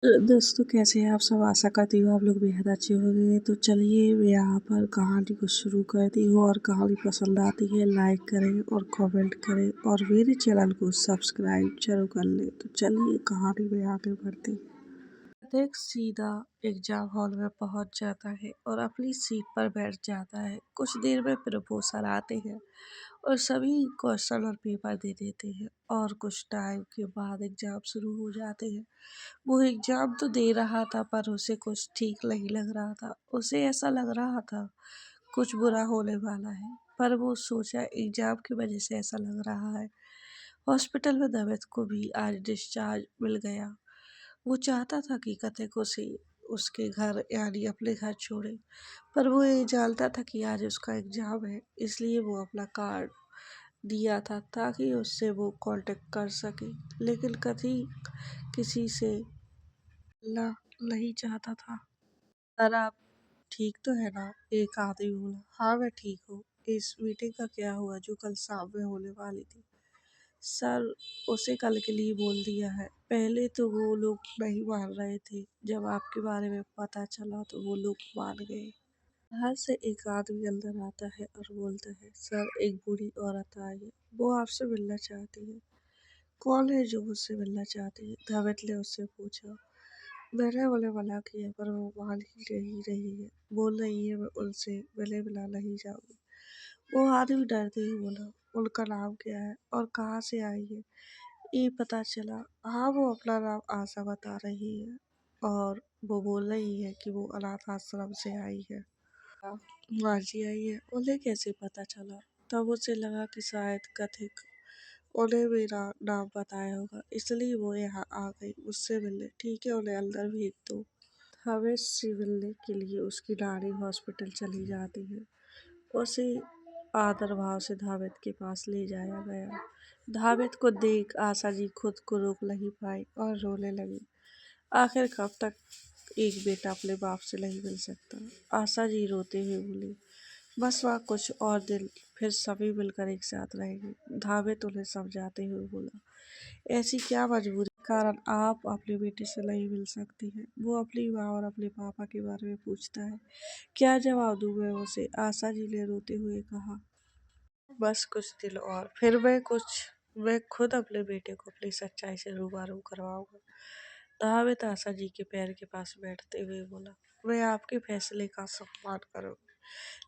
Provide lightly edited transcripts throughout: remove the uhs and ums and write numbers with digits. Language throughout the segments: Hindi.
दोस्तों कैसे हैं आप सब। आशा करती हूँ आप लोग बेहद अच्छे होंगे। तो चलिए मैं यहाँ पर कहानी को शुरू करती हूँ और कहानी पसंद आती है लाइक करें और कमेंट करें और मेरे चैनल को सब्सक्राइब जरूर कर लें। तो चलिए कहानी में आगे बढ़ते हैं। कथिक सीधा एग्जाम हॉल में पहुंच जाता है और अपनी सीट पर बैठ जाता है। कुछ देर में प्रोफेसर आते हैं और सभी क्वेश्चन और पेपर दे देते हैं और कुछ टाइम के बाद एग्जाम शुरू हो जाते हैं। वो एग्जाम तो दे रहा था पर उसे कुछ ठीक नहीं लग रहा था। उसे ऐसा लग रहा था कुछ बुरा होने वाला है, पर वो सोचा एग्जाम की वजह से ऐसा लग रहा है। हॉस्पिटल में दवेद को भी आज डिस्चार्ज मिल गया। वो चाहता था कि कथिक को से उसके घर यानी अपने घर छोड़े, पर वो ये जानता था कि आज उसका एग्जाम है, इसलिए वो अपना कार्ड दिया था ताकि उससे वो कांटेक्ट कर सके। लेकिन कथी किसी से मिलना नहीं चाहता था। सर आप ठीक तो है ना? एक आदमी बोला। हाँ मैं ठीक हूँ। इस मीटिंग का क्या हुआ जो कल शाम में होने वाली थी? सर उसे कल के लिए बोल दिया है। पहले तो वो लोग नहीं मान रहे थे, जब आपके बारे में पता चला तो वो लोग मान गए। बाहर से एक आदमी अंदर आता है और बोलता है, सर एक बूढ़ी औरत आई है, वो आपसे मिलना चाहती है। कौन है जो मुझसे मिलना चाहती है? धावित ने उससे पूछा। मैंने उन्हें मना किया पर वो मान ही नहीं रही है। बोल रही है मैं उनसे मिले बिना नहीं जाऊंगी। वो आदमी डरते ही बोला, उनका नाम क्या है और कहाँ से आई है? ये पता चला। हाँ वो अपना नाम आशा बता रही है और वो बोल रही है कि वो अनाथ आश्रम से आई है। माँ जी आई है। उन्हें कैसे पता चला? तब उसे लगा कि शायद कथिक उन्हें मेरा नाम बताया होगा, इसलिए वो यहाँ आ गई मुझसे मिलने। ठीक है उन्हें अंदर भेज दो। हमें से मिलने के लिए उसकी नानी हॉस्पिटल चली जाती है। उसे आदर भाव से धावित के पास ले जाया गया। धावित को देख आशा जी खुद को रोक नहीं पाई और रोने लगी। आखिर कब तक एक बेटा अपने बाप से नहीं मिल सकता? आशा जी रोते हुए बोली। बस वहाँ कुछ और दिन, फिर सभी मिलकर एक साथ रहेंगे। धावित उन्हें समझाते हुए बोला। ऐसी क्या मजबूरी कारण आप अपने बेटे से नहीं मिल सकती हैं? वो अपनी माँ और अपने पापा के बारे में पूछता है। क्या जवाब दूँ मैं उसे? आशा जी ने रोते हुए कहा। बस कुछ दिन और, फिर मैं खुद अपने बेटे को अपनी सच्चाई से रूबरू करवाऊंगा। दाविद आशा जी के पैर के पास बैठते हुए बोला। मैं आपके फैसले का सम्मान करूंगा,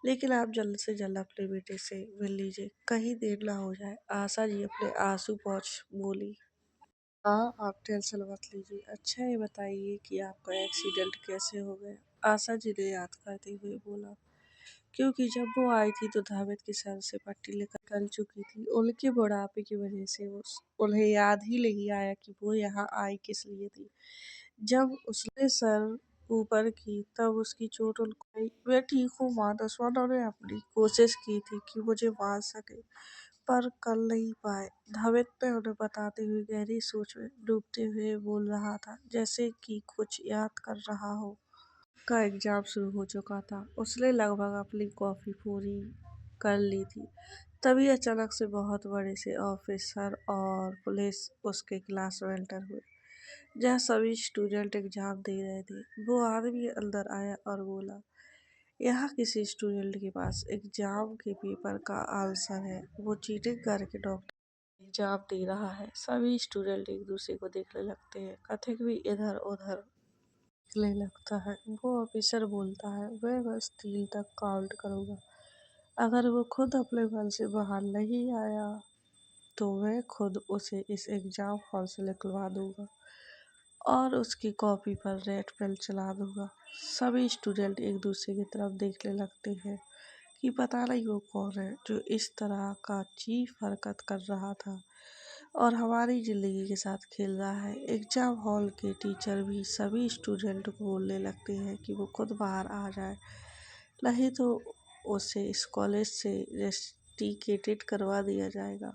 लेकिन आप जल्द से जल्द अपने बेटे से मिल लीजिए, कहीं देर ना हो जाए। आशा जी अपने आंसू पोंछ बोली। हाँ आप टेंशन मत लीजिए। अच्छा ये बताइए कि आपका एक्सीडेंट कैसे हो गया? आशा जी ने याद करते हुए बोला। क्योंकि जब वो आई थी तो धावित के सर से पट्टी निकल चुकी थी। उनके बुढ़ापे की वजह से उन्हें याद ही नहीं आया कि वो यहाँ आई किस लिए थी। जब उसने सर ऊपर की तब उसकी चोट उनको आई। मैं ठीक हूँ माँ। दुश्मनों ने अपनी कोशिश की थी कि मुझे मार सके, पर कर नहीं पाए। धावित ने उन्हें बताते हुए गहरी सोच में डूबते हुए बोल रहा था, जैसे कि कुछ याद कर रहा हो। का एग्जाम शुरू हो चुका था। उसने लगभग अपनी कॉफ़ी पूरी कर ली थी। तभी अचानक से बहुत बड़े से ऑफिसर और पुलिस उसके क्लास में एंटर हुए, जहाँ सभी स्टूडेंट एग्जाम दे रहे थे। वो आदमी अंदर आया और बोला, यहाँ किसी स्टूडेंट के पास एग्जाम के पेपर का आंसर है। वो चीटिंग करके डॉक्टर एग्जाम दे रहा है। सभी स्टूडेंट एक दूसरे को देखने लगते हैं। कथिक भी इधर उधर निकलने लगता है। वो ऑफिसर बोलता है, मैं बस 3 तक काउंट करूँगा। अगर वो खुद अपने मन से बाहर नहीं आया तो मैं खुद उसे इस एग्जाम हॉल से निकलवा दूंगा और उसकी कॉपी पर रेड पेन चला दूंगा। सभी स्टूडेंट एक दूसरे की तरफ देखने लगते हैं कि पता नहीं वो कौन है जो इस तरह का चीफ हरकत कर रहा था और हमारी ज़िंदगी के साथ खेल रहा है। एग्जाम हॉल के टीचर भी सभी स्टूडेंट को बोलने लगते हैं कि वो खुद बाहर आ जाए, नहीं तो उसे इस कॉलेज से रेस्टिकेटेड करवा दिया जाएगा।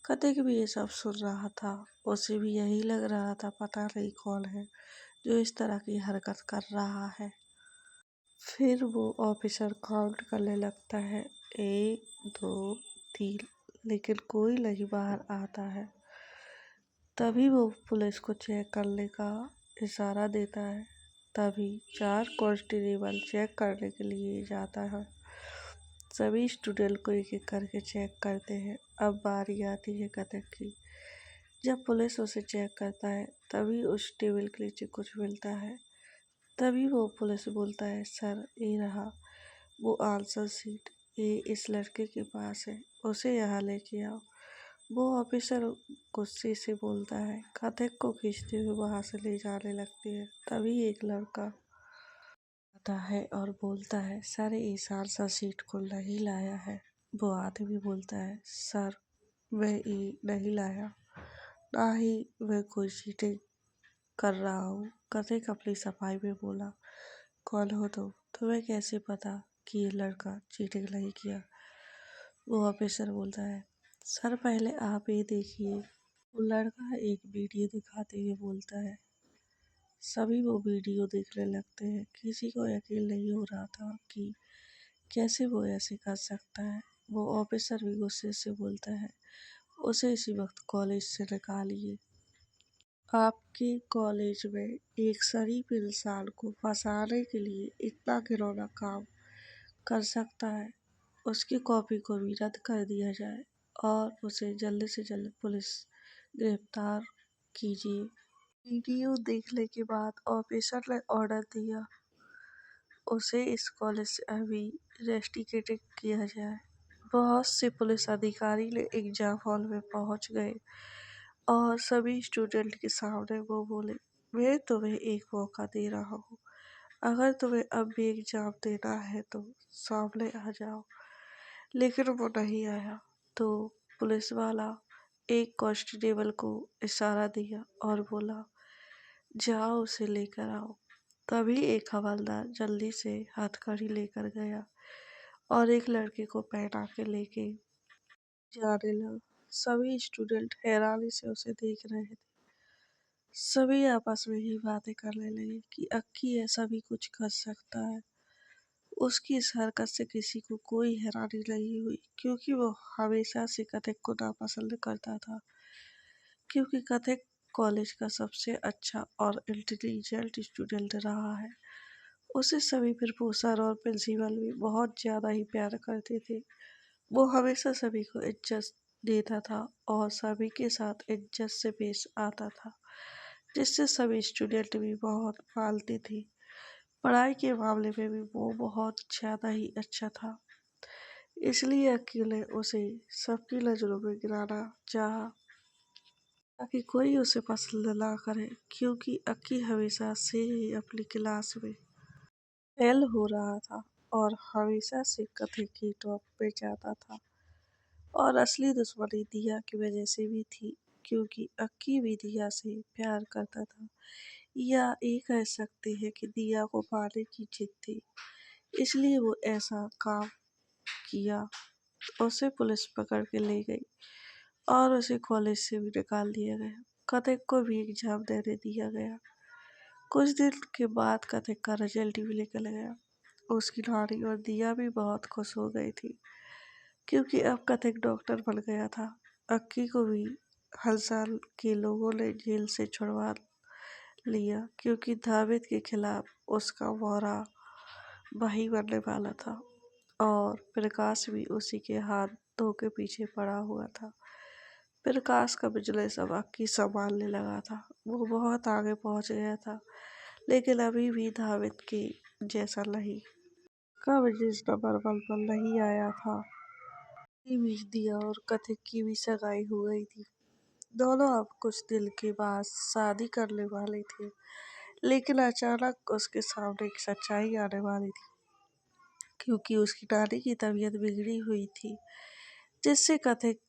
कथिक भी ये सब सुन रहा था। उसे भी यही लग रहा था पता नहीं कौन है जो इस तरह की हरकत कर रहा है। फिर वो ऑफिसर काउंट करने लगता है, 1 2 3, लेकिन कोई नहीं बाहर आता है। तभी वो पुलिस को चेक करने का इशारा देता है। तभी 4 कांस्टेबल चेक करने के लिए जाता है। सभी स्टूडेंट को एक एक करके चेक करते हैं। अब बारी आती है कथक की। जब पुलिस उसे चेक करता है तभी उस टेबल के नीचे कुछ मिलता है। तभी वो पुलिस बोलता है, सर ये रहा वो आंसर शीट, ये इस लड़के के पास है, उसे यहाँ लेके आओ। वो ऑफिसर गुस्से से बोलता है, कथक को खींचते हुए वहां से ले जाने लगती है। तभी एक लड़का आता है और बोलता है, सर इस आंसर शीट को नहीं लाया है। वो आदमी बोलता है, सर मैं ये नहीं लाया, ना ही मैं कोई चीटिंग कर रहा हूँ। कथिक अपनी सफाई में बोला, कौन हो तुम? तुम्हें कैसे पता कि ये लड़का चीटिंग नहीं किया? वो ऑफिसर बोलता है, सर पहले आप ये देखिए। वो लड़का एक वीडियो दिखाते हुए बोलता है। सभी वो वीडियो देखने लगते हैं। किसी को यकीन नहीं हो रहा था कि कैसे वो ऐसे कर सकता है। वो ऑफिसर भी गुस्से से बोलता है, उसे इसी वक्त कॉलेज से निकालिए। आपके कॉलेज में एक शरीफ इंसान को फंसाने के लिए इतना घिनौना काम कर सकता है, उसकी कॉपी को भी रद्द कर दिया जाए और उसे जल्द से जल्द पुलिस गिरफ्तार कीजिए। वीडियो देखने के बाद ऑफिसर ने ऑर्डर दिया, उसे इस कॉलेज से अभी रेस्टिकेटेड किया जाए। बहुत से पुलिस अधिकारी ने एग्जाम हॉल में पहुंच गए और सभी स्टूडेंट के सामने वो बोले, मैं तुम्हें एक मौका दे रहा हूँ, अगर तुम्हें अब भी एग्जाम देना है तो सामने आ जाओ। लेकिन वो नहीं आया तो पुलिस वाला एक कांस्टेबल को इशारा दिया और बोला, जाओ उसे लेकर आओ। तभी एक हवलदार जल्दी से हथकड़ी लेकर गया और एक लड़के को पहना के लेके जाने लगा। सभी स्टूडेंट हैरानी से उसे देख रहे थे। सभी आपस में ही बातें करने लगे कि अक्की ऐसा भी कुछ कर सकता है। उसकी इस हरकत से किसी को कोई हैरानी नहीं हुई, क्योंकि वो हमेशा से कथिक को नापसंद करता था। क्योंकि कथिक कॉलेज का सबसे अच्छा और इंटेलिजेंट स्टूडेंट रहा है। उसे सभी प्रोफेसर और प्रिंसिपल भी बहुत ज़्यादा ही प्यार करते थे। वो हमेशा सभी को इज्जत देता था और सभी के साथ इज्जत से पेश आता था, जिससे सभी स्टूडेंट भी बहुत पालती थी। पढ़ाई के मामले में भी वो बहुत ज़्यादा ही अच्छा था। इसलिए अकेले उसे सबकी नज़रों में गिराना चाहा, ताकि कोई उसे पसंद ना करे, क्योंकि अक्की हमेशा से ही अपनी क्लास में फेल हो रहा था और हमेशा से कथक की टॉप पे जाता था। और असली दुश्मनी दिया की वजह से भी थी, क्योंकि अक्की भी दिया से प्यार करता था। या ये कह सकते हैं कि दिया को पाने की जिद थी, इसलिए वो ऐसा काम किया। उसे पुलिस पकड़ के ले गई और उसे कॉलेज से भी निकाल दिया गया। कथिक को भी एग्जाम देने दिया गया। कुछ दिन के बाद कथिक का रिजल्ट भी निकल गया। उसकी नानी और दिया भी बहुत खुश हो गई थी, क्योंकि अब कथिक डॉक्टर बन गया था। अक्की को भी हर साल के लोगों ने जेल से छुड़वा लिया, क्योंकि धाविद के खिलाफ उसका मोहरा वही बनने वाला था और प्रकाश भी उसी के हाथों के पीछे पड़ा हुआ था। प्रकाश का बिजनेस अब अक्की संभालने लगा था। वो बहुत आगे पहुंच गया था, लेकिन अभी भी धाविद के जैसा नहीं। का बिजनेस नंबर 1 पर नहीं आया था। के बीच दिया और कथिक की भी सगाई हो गई थी। दोनों अब कुछ दिन के बाद शादी करने वाले थे, लेकिन अचानक उसके सामने एक सच्चाई आने वाली थी, क्योंकि उसकी नानी की तबीयत बिगड़ी हुई थी, जिससे कथिक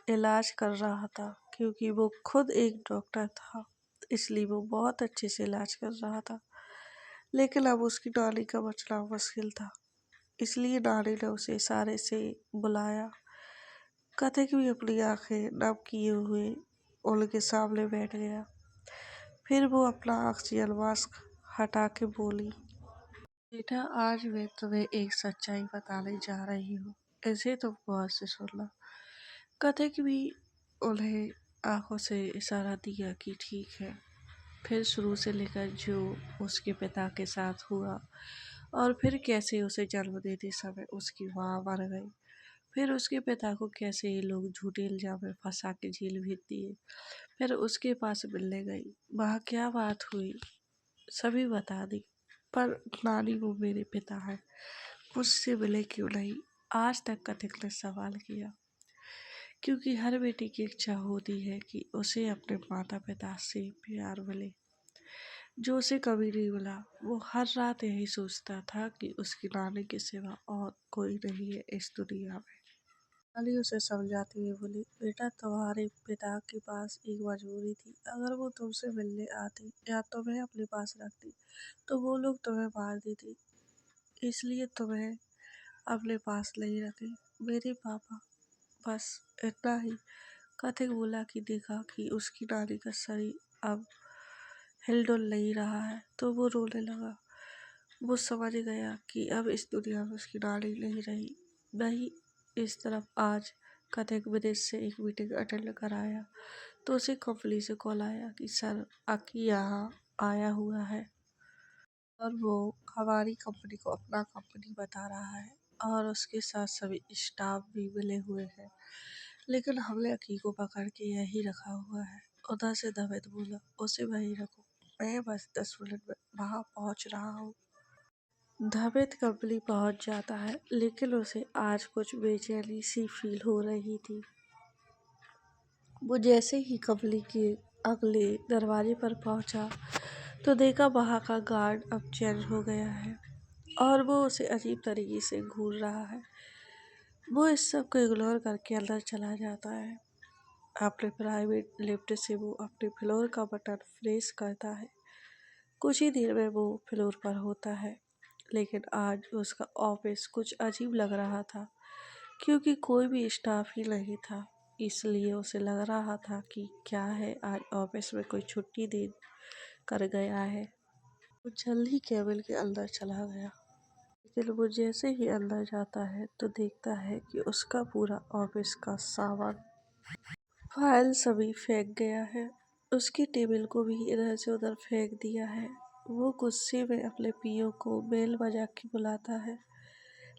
इलाज कर रहा था। क्योंकि वो खुद एक डॉक्टर था, इसलिए वो बहुत अच्छे से इलाज कर रहा था। लेकिन अब उसकी नानी का बचना मुश्किल था, इसलिए नानी ने उसे इशारे से बुलाया। कथिक भी अपनी आंखें नम किए हुए उनके सामने बैठ गया। फिर वो अपना ऑक्सीजन मास्क हटा के बोली, बेटा आज मैं तुम्हें एक सच्चाई बताने जा रही हूँ, इसे तुम गौर से सुनना। कथिक भी उन्हें आंखों से इशारा दिया कि ठीक है। फिर शुरू से लेकर जो उसके पिता के साथ हुआ और फिर कैसे उसे जन्म देते समय उसकी माँ मर गई। फिर उसके पिता को कैसे ये लोग झूठे इल्जाम में फंसा के जेल भेज दिए। फिर उसके पास मिलने गई, वहाँ क्या बात हुई सभी बता दी। पर नानी वो मेरे पिता है, मुझसे मिले क्यों नहीं, आज तक कथिक ने सवाल किया। क्योंकि हर बेटी की इच्छा होती है कि उसे अपने माता पिता से प्यार मिले, जो उसे कभी नहीं मिला। वो हर रात यही सोचता था कि उसकी नानी के सिवा और कोई नहीं है इस दुनिया में। नानी उसे समझाती हुई बोली, बेटा तुम्हारे पिता के पास एक मजबूरी थी। अगर वो तुमसे मिलने आते या तुम्हें अपने पास रखती तो वो लोग तुम्हें मार देते, इसलिए तुम्हें अपने पास नहीं रखे मेरे पापा, बस इतना ही। कथिक बोला कि देखा कि उसकी नानी का शरीर अब हिलडुल नहीं रहा है तो वो रोने लगा। वो समझ गया कि अब इस दुनिया में उसकी नानी नहीं रही। नहीं, इस तरफ आज कथिक विदेश से एक मीटिंग अटेंड कर आया तो उसे कंपनी से कॉल आया कि सर अकी यहाँ आया हुआ है और वो हमारी कंपनी को अपना कंपनी बता रहा है और उसके साथ सभी स्टाफ भी मिले हुए हैं, लेकिन हमने अकी को पकड़ के यही रखा हुआ है। उधर से दवेद बोला, उसे वहीं रखो, मैं बस 10 मिनट में वहाँ पहुँच रहा हूँ। धावेद कंपनी पहुँच जाता है, लेकिन उसे आज कुछ बेचैनी सी फील हो रही थी। वो जैसे ही कंपनी के अगले दरवाजे पर पहुंचा तो देखा वहाँ का गार्ड अब चेंज हो गया है और वो उसे अजीब तरीके से घूर रहा है। वो इस सब को इग्नोर करके अंदर चला जाता है। अपने प्राइवेट लिफ्ट से वो अपने फ्लोर का बटन प्रेस करता है। कुछ ही देर में वो फ्लोर पर होता है, लेकिन आज उसका ऑफिस कुछ अजीब लग रहा था क्योंकि कोई भी स्टाफ ही नहीं था। इसलिए उसे लग रहा था कि क्या है, आज ऑफिस में कोई छुट्टी दे कर गया है। वो जल्दी केबिन के अंदर चला गया, लेकिन वो जैसे ही अंदर जाता है तो देखता है कि उसका पूरा ऑफिस का सामान, फाइल सभी फेंक गया है। उसकी टेबल को भी इधर से उधर फेंक दिया है। वो गुस्से में अपने पीओ को बेल बजा के बुलाता है,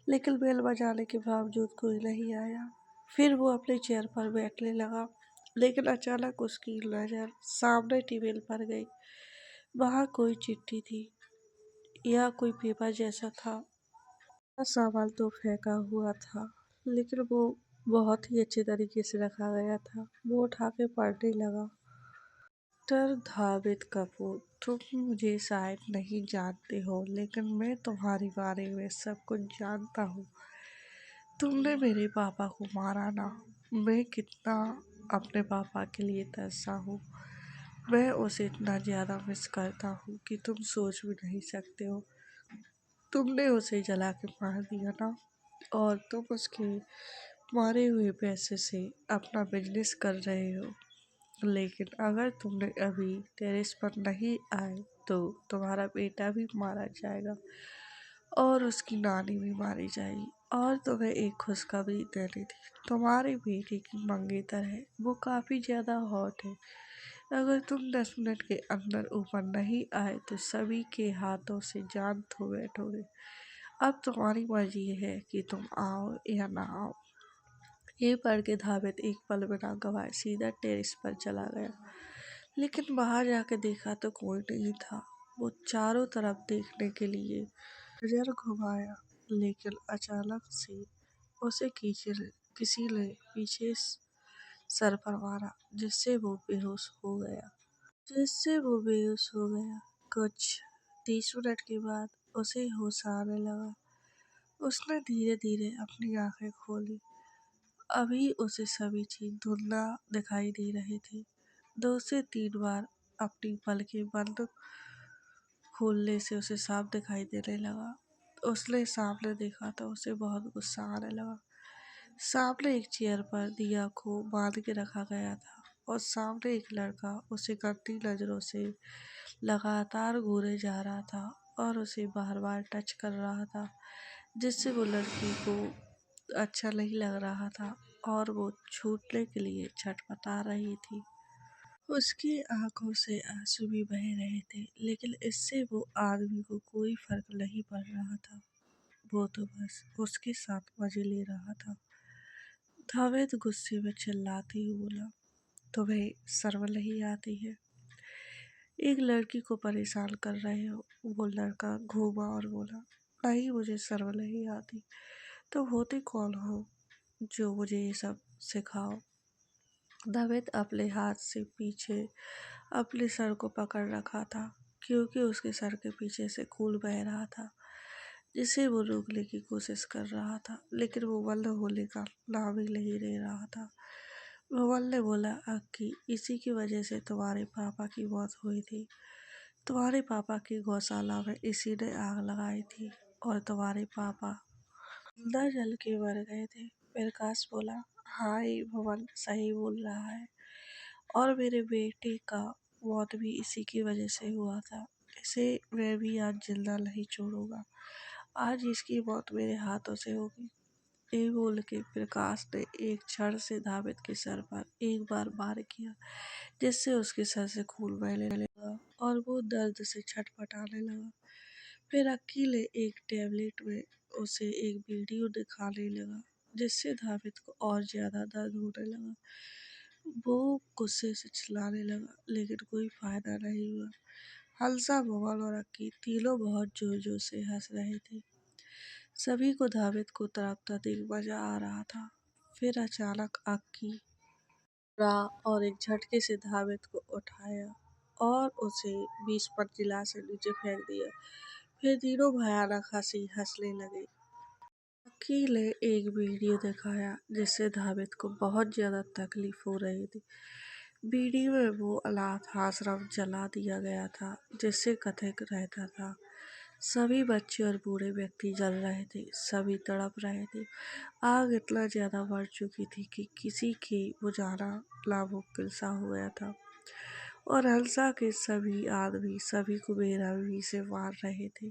लेकिन बेल बजाने के बावजूद कोई नहीं आया। फिर वो अपने चेयर पर बैठने लगा, लेकिन अचानक उसकी नज़र सामने टेबल पर गई। वहाँ कोई चिट्ठी थी या कोई पेपर जैसा था। सामान तो फेंका हुआ था, लेकिन वो बहुत ही अच्छे तरीके से रखा गया था। वो उठा के पढ़ने लगा। डॉक्टर धाविद कपूर, तुम मुझे शायद नहीं जानते हो, लेकिन मैं तुम्हारे बारे में सब कुछ जानता हूँ। तुमने मेरे पापा को मारा ना। मैं कितना अपने पापा के लिए तरसा हूँ। मैं उसे इतना ज़्यादा मिस करता हूँ कि तुम सोच भी नहीं सकते हो। तुमने उसे जला के मार दिया ना, और तुम उसके मारे हुए पैसे से अपना बिजनेस कर रहे हो। लेकिन अगर तुमने अभी टेरेस पर नहीं आए तो तुम्हारा बेटा भी मारा जाएगा और उसकी नानी भी मारी जाएगी। और तुम्हें एक खुशखबरी देनी थी, तुम्हारे बेटे की मंगेतर है, वो काफ़ी ज़्यादा हॉट है। अगर तुम 10 मिनट के अंदर ऊपर नहीं आए तो सभी के हाथों से जान खो बैठोगे। अब तुम्हारी मर्जी है कि तुम आओ या ना आओ। ये पढ़ के धाविद एक पल बिना गवाए सीधा टेरेस पर चला गया, लेकिन बाहर जाकर देखा तो कोई नहीं था। वो चारों तरफ देखने के लिए नजर घुमाया, लेकिन अचानक से उसे किसी ने पीछे सर पर मारा, जिससे वो बेहोश हो गया। कुछ 30 मिनट के बाद उसे होश आने लगा। उसने धीरे धीरे अपनी आंखें खोली। अभी उसे सभी चीज धुंधला दिखाई दे रही थी। 2 से 3 बार अपनी पलकें बंद खोलने से उसे साफ दिखाई देने लगा। उसने सामने देखा तो उसे बहुत गुस्सा आने लगा। सामने एक चेयर पर दिया को बांध के रखा गया था और सामने एक लड़का उसे गंदी नजरों से लगातार घूरे जा रहा था और उसे बार बार टच कर रहा था, जिससे वो लड़की को अच्छा नहीं लग रहा था और वो छूटने के लिए छटपटा रही थी। उसकी आंखों से आंसू भी बह रहे थे, लेकिन इससे वो आदमी को कोई फर्क नहीं पड़ रहा था। वो तो बस उसके साथ मजे ले रहा था। जावेद गुस्से में चिल्लाते ही बोला, तुम्हें शर्म नहीं आती है? एक लड़की को परेशान कर रहे हो। वो लड़का घूमा और बोला, नहीं, मुझे शर्म नहीं आती। तो होते कौन हो जो मुझे ये सब सिखाओ? जावेद अपने हाथ से पीछे अपने सर को पकड़ रखा था, क्योंकि उसके सर के पीछे से खून बह रहा था, जिसे वो रोकने की कोशिश कर रहा था, लेकिन वो बंद होने का नाम ही नहीं ले रहा था। भवन ने बोला, अक्की, इसी की वजह से तुम्हारे पापा की मौत हुई थी। तुम्हारे पापा की गौशाला में इसी ने आग लगाई थी और तुम्हारे पापा अंदर जल के मर गए थे। प्रकाश बोला, हाँ, ये भवन सही बोल रहा है, और मेरे बेटे का मौत भी इसी की वजह से हुआ था। इसे मैं भी आज जिंदा नहीं छोड़ूंगा। आज इसकी मौत मेरे हाथों से होगी। ये बोल के प्रकाश ने एक छड़ से धावित के सर पर एक बार वार किया, जिससे उसके सर से खून बहने लगा और वो दर्द से छटपटाने लगा। फिर अकीले एक टैबलेट में उसे एक वीडियो दिखाने लगा, जिससे धावित को और ज्यादा दर्द होने लगा। वो गुस्से से चिल्लाने लगा, लेकिन कोई फायदा नहीं हुआ। हंसा, भवन और अक्की तीनों बहुत जोर जोर से हंस रहे थे। सभी को धावित को तड़पता देख मजा आ रहा था। फिर अचानक अक्की और एक झटके से धावित को उठाया और उसे 20 मंजिला से नीचे फेंक दिया। फिर तीनों भयानक हंसी हंसने लगे। अक्की ने एक वीडियो दिखाया, जिससे धावित को बहुत ज्यादा तकलीफ हो रही थी। वीडियो में वो अनाथ आश्रम जला दिया गया था, जिससे कथित रहता था सभी बच्चे और बूढ़े व्यक्ति जल रहे थे, सभी तड़प रहे थे। आग इतना ज्यादा बढ़ चुकी थी कि किसी के बुझाना नामुमकिन सा हो गया था, और हंसा के सभी आदमी सभी को बेरहमी से मार रहे थे,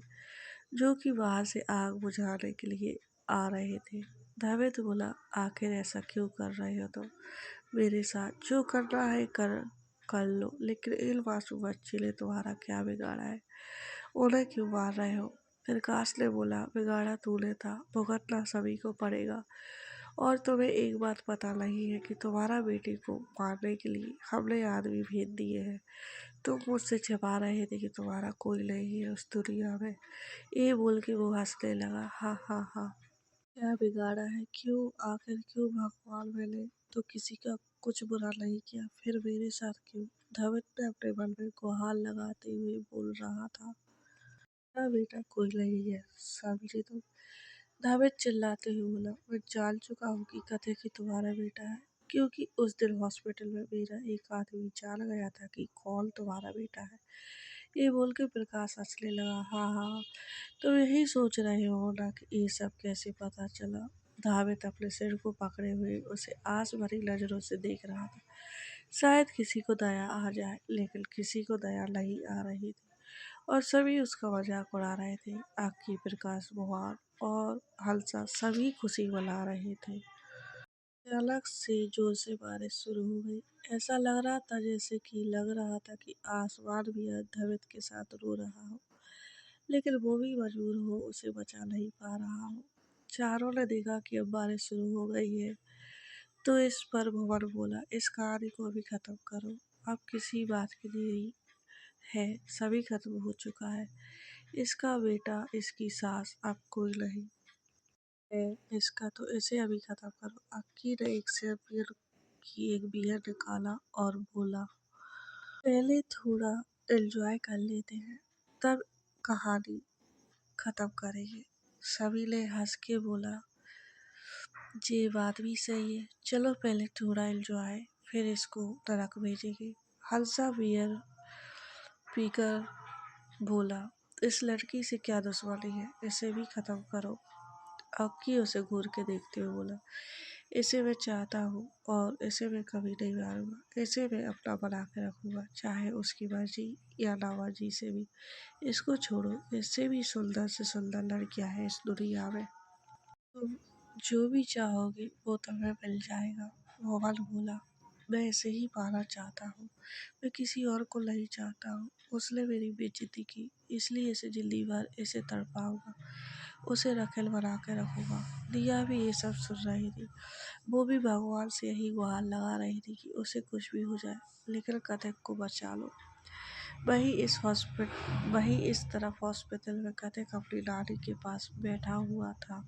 जो कि बाहर से आग बुझाने के लिए आ रहे थे। धावित बोला, आखिर ऐसा क्यों कर रहे हो तुम? मेरे साथ जो करना है कर लो, लेकिन इन मासूम बच्चे ने तुम्हारा क्या बिगाड़ा है? उन्हें क्यों मार रहे हो? प्रकाश ने बोला, बिगाड़ा तूने था, भुगतना सभी को पड़ेगा। और तुम्हें एक बात पता नहीं है कि तुम्हारा बेटे को मारने के लिए हमने आदमी भेज दिए हैं। तुम मुझसे छिपा रहे थे कि तुम्हारा कोई नहीं है उस दुनिया में। ये बोल के वो हंसने लगा, हाँ हाँ हाँ। क्या बिगाड़ा है? क्यों? आखिर क्यों? भगवान, मैंने तो किसी का कुछ बुरा नहीं किया, फिर मेरे साथ क्यों? धवित ने अपने मन में गुहार लगाते हुए बोल रहा था, मेरा बेटा कोई नहीं है, समझे तुम? धावित चिल्लाते हुए बोला, मैं जान चुका हूँ कि कथे की तुम्हारा बेटा है, क्योंकि उस दिन हॉस्पिटल में मेरा एक आदमी जान गया था कि कौन तुम्हारा बेटा है। ये बोल के प्रकाश हंसने लगा, हाँ हाँ, तुम यही सोच रहे हो ना कि ये सब कैसे पता चला? धावित अपने सिर को पकड़े हुए उसे आस भरी नजरों से देख रहा था। शायद किसी को दया आ जाए, लेकिन किसी को दया नहीं आ रही थी, और सभी उसका मजाक उड़ा रहे थे। आखिर प्रकाश, मोहन और हंसा सभी खुशी मना रहे थे। अचानक से जोर से बारिश शुरू हो गई। ऐसा लग रहा था जैसे कि लग रहा था कि आसमान भी आज धवित के साथ रो रहा हो, लेकिन वो भी मजबूर हो उसे बचा नहीं पा रहा हो। चारों ने देखा कि अब बारिश शुरू हो गई है, तो इस पर भवन बोला, इस कहानी को अभी खत्म करो। अब किसी बात की देरी है, सभी खत्म हो चुका है। इसका बेटा, इसकी सास, अब कोई नहीं है इसका, तो इसे अभी खत्म करो। अक्की ने एक शैम्पेन की एक बियर निकाला और बोला, पहले थोड़ा एंजॉय कर लेते हैं, तब कहानी खत्म करेंगे। सभी ने हंस के बोला, ये बात भी सही है, चलो पहले थोड़ा एंजॉय, फिर इसको नरक भेजेंगे। हंसा बियर पीकर बोला, इस लड़की से क्या दुश्मनी है, इसे भी खत्म करो। अक्की उसे घूर के देखते हुए बोला, इसे मैं चाहता हूँ और इसे मैं कभी नहीं मारूंगा। इसे मैं अपना बना के रखूंगा, चाहे उसकी मर्जी या नामर्जी से भी। इसको छोड़ो, इससे भी सुंदर से सुंदर लड़कियां हैं इस दुनिया में। तुम जो भी चाहोगे वो तुम्हें मिल जाएगा, मोहन बोला। मैं इसे ही पाना चाहता हूँ, मैं किसी और को नहीं चाहता हूँ। उसने मेरी बेइज्जती की, इसलिए इसे ज़िंदगी भर इसे तड़पाऊँगा, उसे रखेल बना के रखूँगा। दिया भी ये सब सुन रही थी। वो भी भगवान से यही गुहार लगा रही थी कि उसे कुछ भी हो जाए, लेकिन कथिक को बचा लो। वहीं इस तरफ हॉस्पिटल में कथिक अपनी नानी के पास बैठा हुआ था।